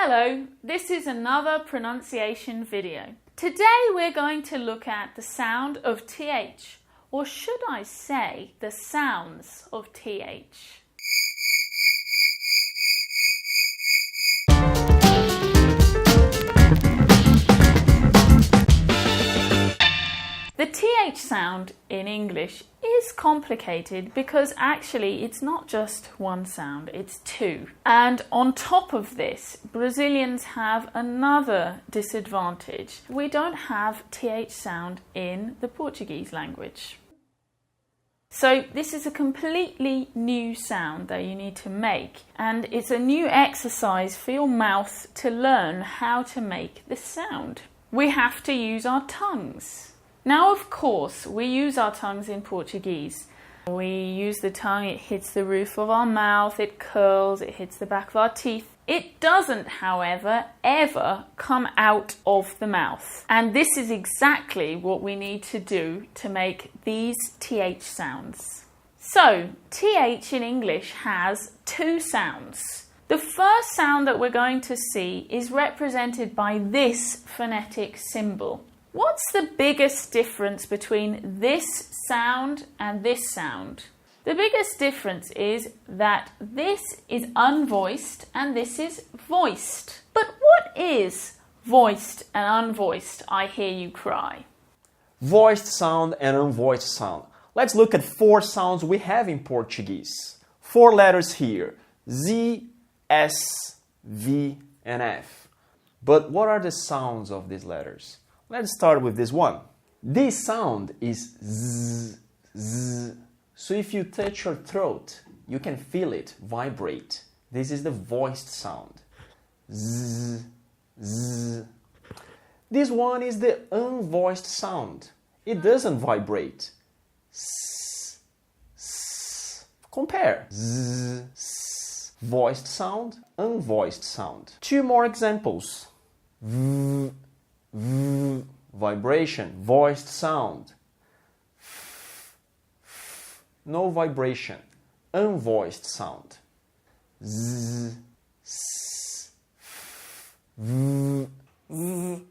Hello, this is another pronunciation video. Today we're going to look at the sound of TH, or should I say the sounds of TH. The TH sound in English is complicated because actually it's not just one sound, it's two. And on top of this, Brazilians have another disadvantage. We don't have TH sound in the Portuguese language. So this is a completely new sound that you need to make, and it's a new exercise for your mouth to learn how to make this sound. We have to use our tongues. Now, of course, we use our tongues in Portuguese. We use the tongue, it hits the roof of our mouth, it curls, it hits the back of our teeth. It doesn't, however, ever come out of the mouth. And this is exactly what we need to do to make these TH sounds. So, TH in English has two sounds. The first sound that we're going to see is represented by this phonetic symbol. What's the biggest difference between this sound and this sound? The biggest difference is that this is unvoiced and this is voiced. But what is voiced and unvoiced, I hear you cry? Voiced sound and unvoiced sound. Let's look at four sounds we have in Portuguese. Four letters here: Z, S, V, and F. But what are the sounds of these letters? Let's start with this one. This sound is Z, Z. So if you touch your throat, you can feel it vibrate. This is the voiced sound. Z, Z. This one is the unvoiced sound. It doesn't vibrate. S, S. Compare. Z, S. Voiced sound, unvoiced sound. Two more examples. V, V, vibration, voiced sound. F, F, no vibration, unvoiced sound. Z, S, F, V, V,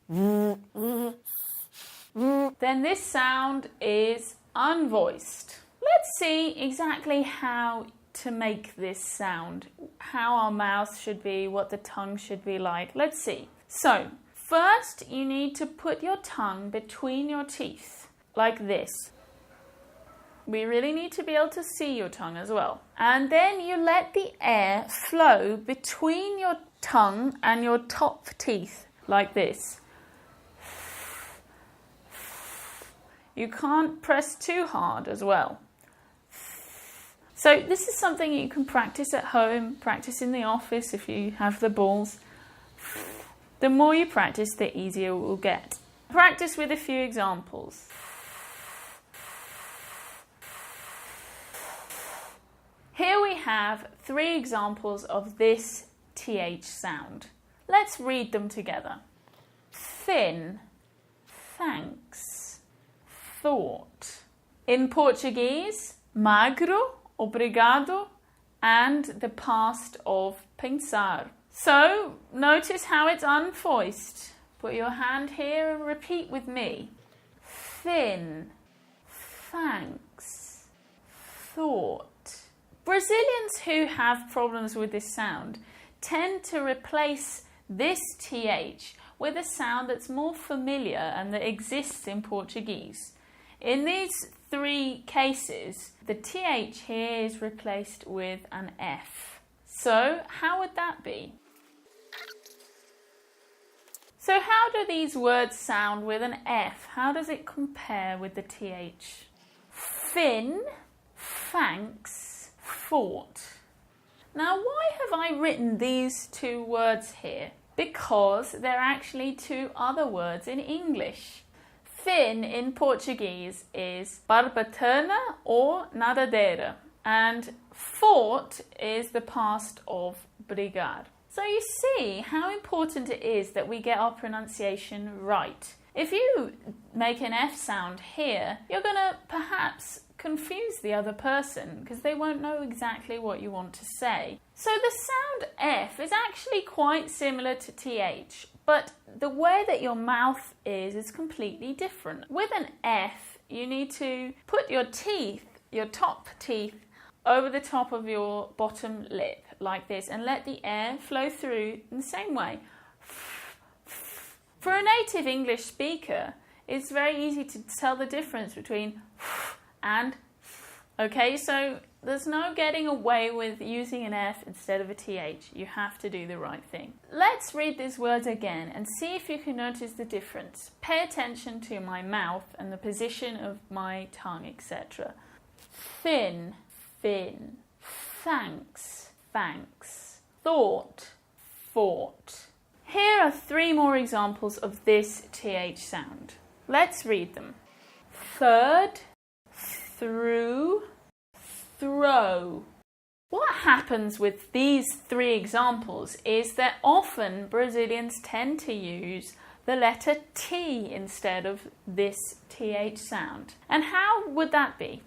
V, V, V. Then this sound is unvoiced. Let's see exactly how to make this sound, how our mouth should be, what the tongue should be like. Let's see. So, first you need to put your tongue between your teeth, like this. We really need to be able to see your tongue as well. And then you let the air flow between your tongue and your top teeth, like this. You can't press too hard as well. So this is something you can practice at home, practice in the office if you have the balls. The more you practice, the easier it will get. Practice with a few examples. Here we have three examples of this TH sound. Let's read them together. Thin, thanks, thought. In Portuguese, magro, obrigado, and the past of pensar. So, notice how it's unvoiced. Put your hand here and repeat with me. Thin, thanks, thought. Brazilians who have problems with this sound tend to replace this TH with a sound that's more familiar and that exists in Portuguese. In these three cases, the TH here is replaced with an F. So, how would that be? So how do these words sound with an F? How does it compare with the TH? Thin, thanks, thought. Now, why have I written these two words here? Because they're actually two other words in English. Thin in Portuguese is barbatana or nadadeira, and thought is the past of brigar. So you see how important it is that we get our pronunciation right. If you make an F sound here, you're going to perhaps confuse the other person because they won't know exactly what you want to say. So the sound F is actually quite similar to TH, but the way that your mouth is completely different. With an F, you need to put your teeth, your top teeth, over the top of your bottom lip like this and let the air flow through in the same way. For a native English speaker, it's very easy to tell the difference between and. Okay, so there's no getting away with using an F instead of a TH. You have to do the right thing. Let's read these words again and see if you can notice the difference. Pay attention to my mouth and the position of my tongue, etc. Thin, fin. Thanks, thanks. Thought, thought. Here are 3 more examples of this TH sound. Let's read them. Third, through, throw. What happens with these 3 examples is that often Brazilians tend to use the letter T instead of this TH sound. And how would that be?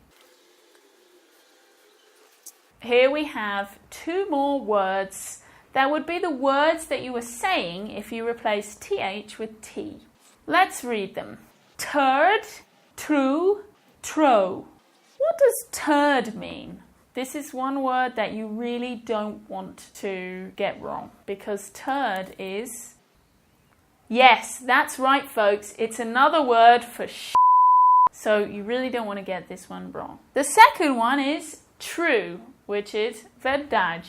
Here we have 2 more words that would be the words that you were saying if you replace TH with T. Let's read them. Turd, true, tro. What does turd mean? This is one word that you really don't want to get wrong because turd is... Yes, that's right, folks. It's another word for sh**. So you really don't want to get this one wrong. The second one is true, which is verdade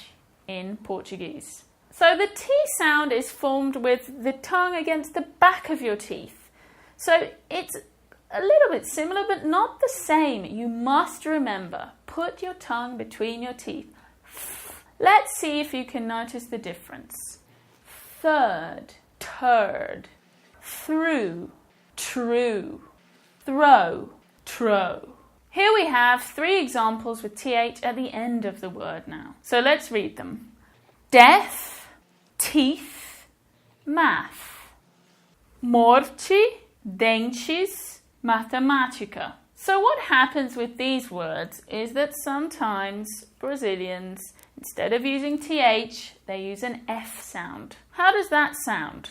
in Portuguese. So the T sound is formed with the tongue against the back of your teeth. So it's a little bit similar, but not the same. You must remember, put your tongue between your teeth. Let's see if you can notice the difference. Third, turd. Through, true. Throw, tro. Here we have 3 examples with TH at the end of the word now. So let's read them. Death, teeth, math. Morte, dentes, matemática. So what happens with these words is that sometimes Brazilians, instead of using TH, they use an F sound. How does that sound?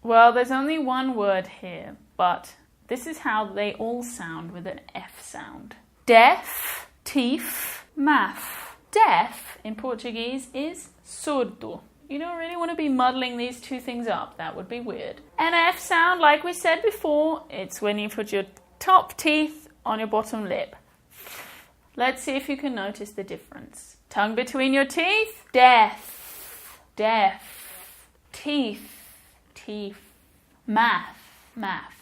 Well, there's only one word here, but this is how they all sound with an F sound. Deaf, teeth, math. Deaf in Portuguese is surdo. You don't really want to be muddling these 2 things up. That would be weird. An F sound, like we said before, it's when you put your top teeth on your bottom lip. Let's see if you can notice the difference. Tongue between your teeth. Deaf, deaf. Teeth, teeth. Math, math.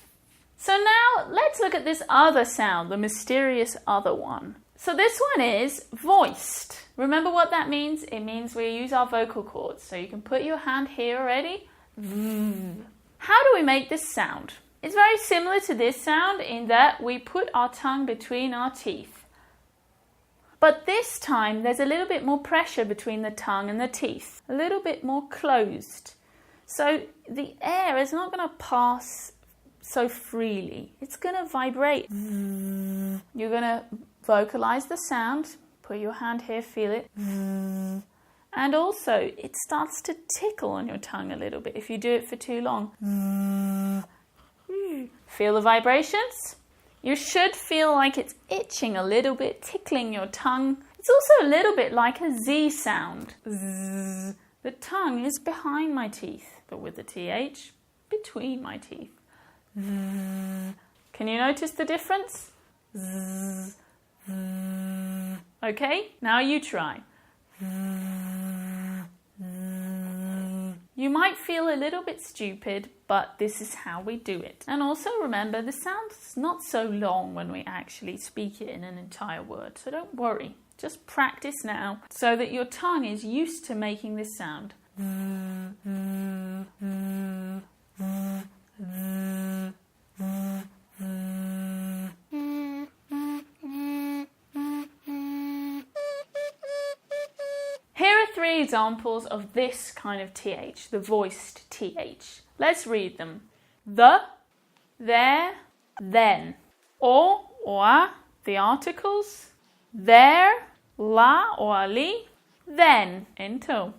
So now let's look at this other sound, the mysterious other one. So this one is voiced. Remember what that means? It means we use our vocal cords. So you can put your hand here already. How do we make this sound? It's very similar to this sound in that we put our tongue between our teeth. But this time there's a little bit more pressure between the tongue and the teeth. A little bit more closed. So the air is not going to pass so freely. It's going to vibrate. You're going to vocalize the sound. Put your hand here, feel it. And also, it starts to tickle on your tongue a little bit if you do it for too long. Feel the vibrations? You should feel like it's itching a little bit, tickling your tongue. It's also a little bit like a Z sound. The tongue is behind my teeth, but with the TH, between my teeth. Can you notice the difference? Okay, now you try. You might feel a little bit stupid, but this is how we do it. And also remember, the sound is not so long when we actually speak it in an entire word, so don't worry. Just practice now so that your tongue is used to making this sound. Here are 3 3 examples of this kind of TH, the voiced TH. Let's read them. The, there, then. O or a, the articles. There, la or ali, then, então.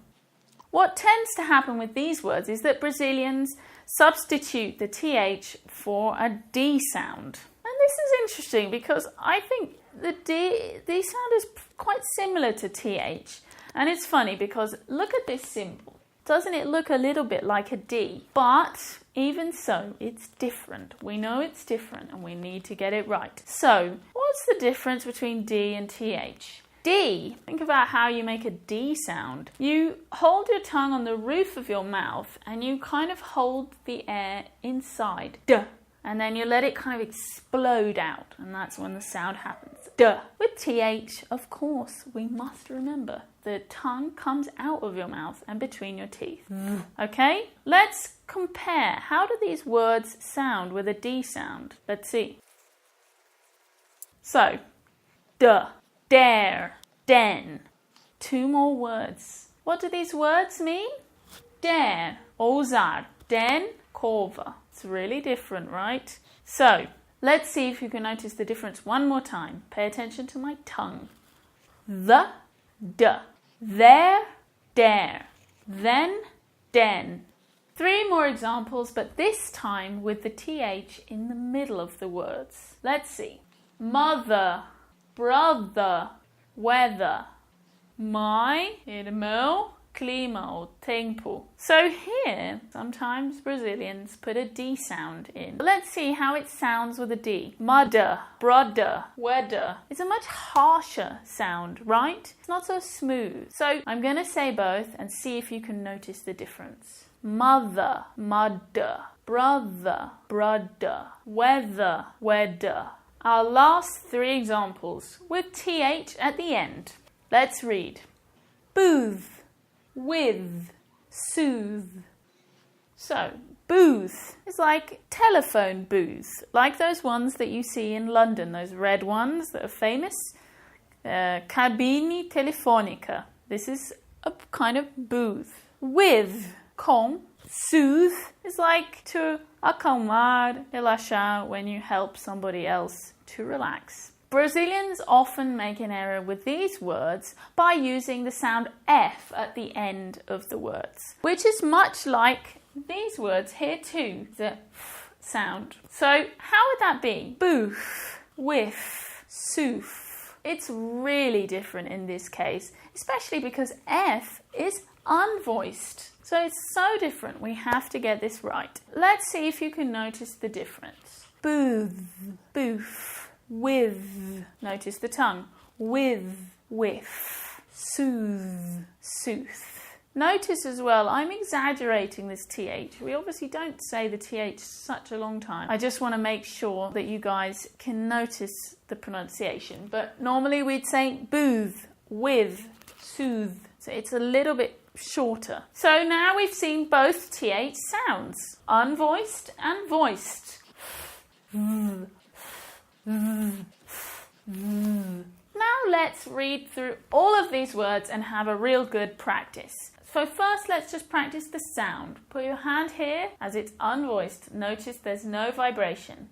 What tends to happen with these words is that Brazilians substitute the TH for a D sound. And this is interesting because I think the D sound is quite similar to TH. And it's funny because look at this symbol. Doesn't it look a little bit like a D? But even so, it's different. We know it's different and we need to get it right. So, what's the difference between D and TH? D, think about how you make a D sound. You hold your tongue on the roof of your mouth and you kind of hold the air inside. Duh. And then you let it kind of explode out, and that's when the sound happens. Duh. With TH, of course, we must remember the tongue comes out of your mouth and between your teeth. Okay? Let's compare. How do these words sound with a D sound? Let's see. So, duh, dare, den. 2 more words. What do these words mean? Dare, ousar, den, curva. It's really different, right? So, let's see if you can notice the difference one more time. Pay attention to my tongue. The, duh. There, dare. Then, den. 3 more examples, but this time with the TH in the middle of the words. Let's see. Mother, brother, weather. My, irmão, clima or tempo. So here, sometimes Brazilians put a D sound in. Let's see how it sounds with a D. Mother, brother, weather. It's a much harsher sound, right? It's not so smooth. So I'm going to say both and see if you can notice the difference. Mother, mother, brother, brother, weather, weather. Our last 3 examples with TH at the end. Let's read. Booth, with, soothe. So, booth is like telephone booths, like those ones that you see in London, those red ones that are famous. Cabine telefônica. This is a kind of booth. With, com, soothe is like to acalmar, relaxar when you help somebody else to relax. Brazilians often make an error with these words by using the sound F at the end of the words, which is much like these words here too, the F sound. So how would that be? Boof, whiff, soof. It's really different in this case, especially because F is unvoiced. So it's so different, we have to get this right. Let's see if you can notice the difference. Booth, boof. With, notice the tongue, with, whiff, soothe, sooth. Notice as well, I'm exaggerating this TH. We obviously don't say the TH such a long time. I just want to make sure that you guys can notice the pronunciation. But normally we'd say booth, with, soothe. So it's a little bit shorter. So now we've seen both TH sounds, unvoiced and voiced. Now let's read through all of these words and have a real good practice. So first let's just practice the sound. Put your hand here as it's unvoiced. Notice there's no vibration.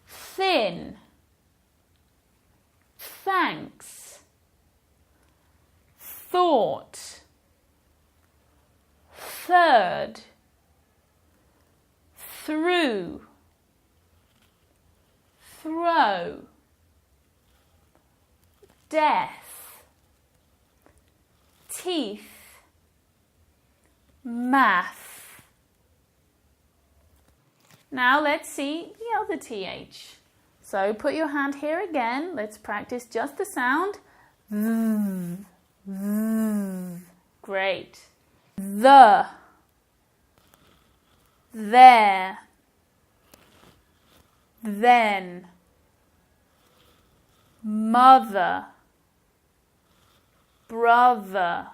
Thin. Thanks. Thought. Third. Through. Throw, death, teeth, math. Now let's see the other TH. So put your hand here again. Let's practice just the sound. Great. The, there, then, mother, brother,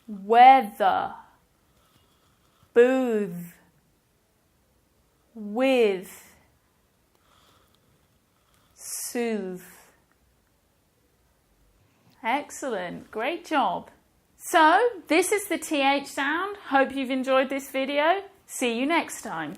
weather, booth, with, soothe. Excellent. Great job. So, this is the TH sound. Hope you've enjoyed this video. See you next time.